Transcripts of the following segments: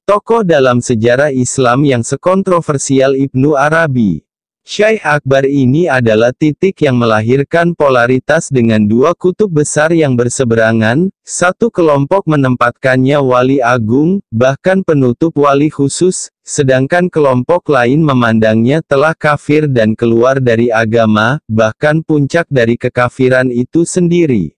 Tokoh dalam sejarah Islam yang sekontroversial Ibnu Arabi. Syekh Akbar ini adalah titik yang melahirkan polaritas dengan dua kutub besar yang berseberangan. Satu kelompok menempatkannya wali agung, bahkan penutup wali khusus, sedangkan kelompok lain memandangnya telah kafir dan keluar dari agama, bahkan puncak dari kekafiran itu sendiri.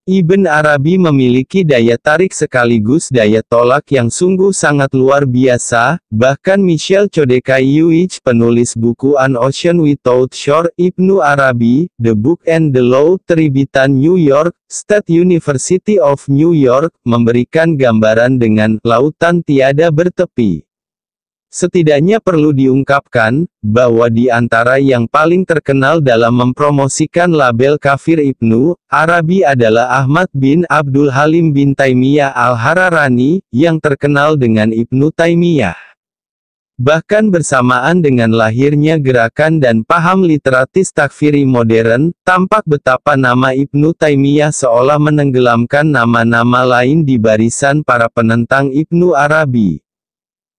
Ibn Arabi memiliki daya tarik sekaligus daya tolak yang sungguh sangat luar biasa. Bahkan Michel Chodekaiewicz, penulis buku An Ocean Without Shore, Ibnu Arabi, The Book and the Law, terbitan New York, State University of New York, memberikan gambaran dengan lautan tiada bertepi. Setidaknya perlu diungkapkan, bahwa di antara yang paling terkenal dalam mempromosikan label kafir Ibnu Arabi adalah Ahmad bin Abdul Halim bin Taimiyah al-Hararani, yang terkenal dengan Ibnu Taimiyah. Bahkan bersamaan dengan lahirnya gerakan dan paham literatis takfiri modern, tampak betapa nama Ibnu Taimiyah seolah menenggelamkan nama-nama lain di barisan para penentang Ibnu Arabi.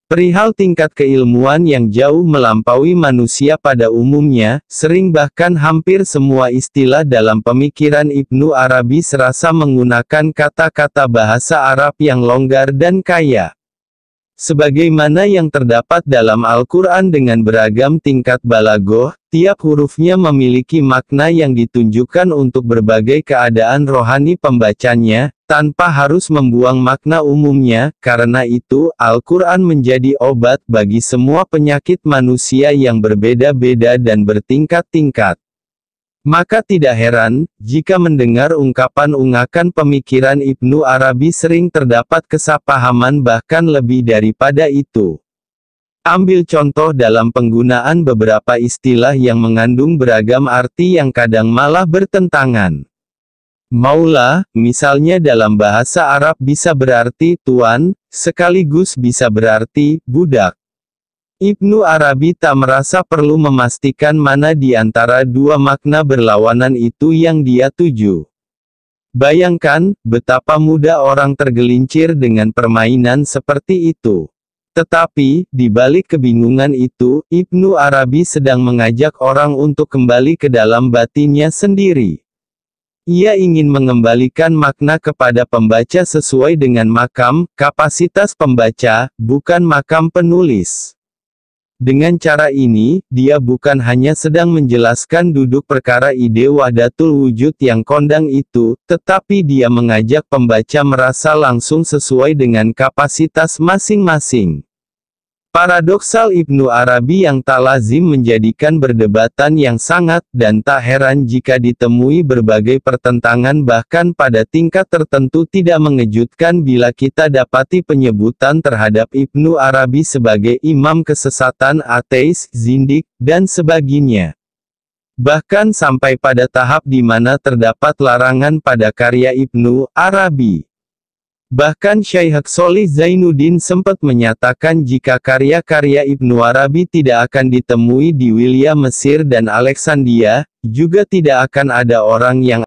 Perihal tingkat keilmuan yang jauh melampaui manusia pada umumnya, sering bahkan hampir semua istilah dalam pemikiran Ibnu Arabi serasa menggunakan kata-kata bahasa Arab yang longgar dan kaya. Sebagaimana yang terdapat dalam Al-Quran dengan beragam tingkat balaghah, tiap hurufnya memiliki makna yang ditunjukkan untuk berbagai keadaan rohani pembacanya, tanpa harus membuang makna umumnya. Karena itu, Al-Quran menjadi obat bagi semua penyakit manusia yang berbeda-beda dan bertingkat-tingkat. Maka tidak heran, jika mendengar ungkapan-ungkapan pemikiran Ibnu Arabi sering terdapat kesapahaman bahkan lebih daripada itu. Ambil contoh dalam penggunaan beberapa istilah yang mengandung beragam arti yang kadang malah bertentangan. Maula, misalnya dalam bahasa Arab bisa berarti tuan, sekaligus bisa berarti budak. Ibnu Arabi tak merasa perlu memastikan mana di antara dua makna berlawanan itu yang dia tuju. Bayangkan, betapa mudah orang tergelincir dengan permainan seperti itu. Tetapi, di balik kebingungan itu, Ibnu Arabi sedang mengajak orang untuk kembali ke dalam batinnya sendiri. Ia ingin mengembalikan makna kepada pembaca sesuai dengan makam, kapasitas pembaca, bukan makam penulis. Dengan cara ini, dia bukan hanya sedang menjelaskan duduk perkara ide wahdatul wujud yang kondang itu, tetapi dia mengajak pembaca merasa langsung sesuai dengan kapasitas masing-masing. Paradoksal Ibnu Arabi yang tak lazim menjadikan perdebatan yang sangat, dan tak heran jika ditemui berbagai pertentangan bahkan pada tingkat tertentu. Tidak mengejutkan bila kita dapati penyebutan terhadap Ibnu Arabi sebagai imam kesesatan, ateis, zindik, dan sebagainya. Bahkan sampai pada tahap di mana terdapat larangan pada karya Ibnu Arabi. Bahkan Syaikh Sholih Zainuddin sempat menyatakan jika karya-karya Ibnu Arabi tidak akan ditemui di wilayah Mesir dan Alexandria, juga tidak akan ada orang yang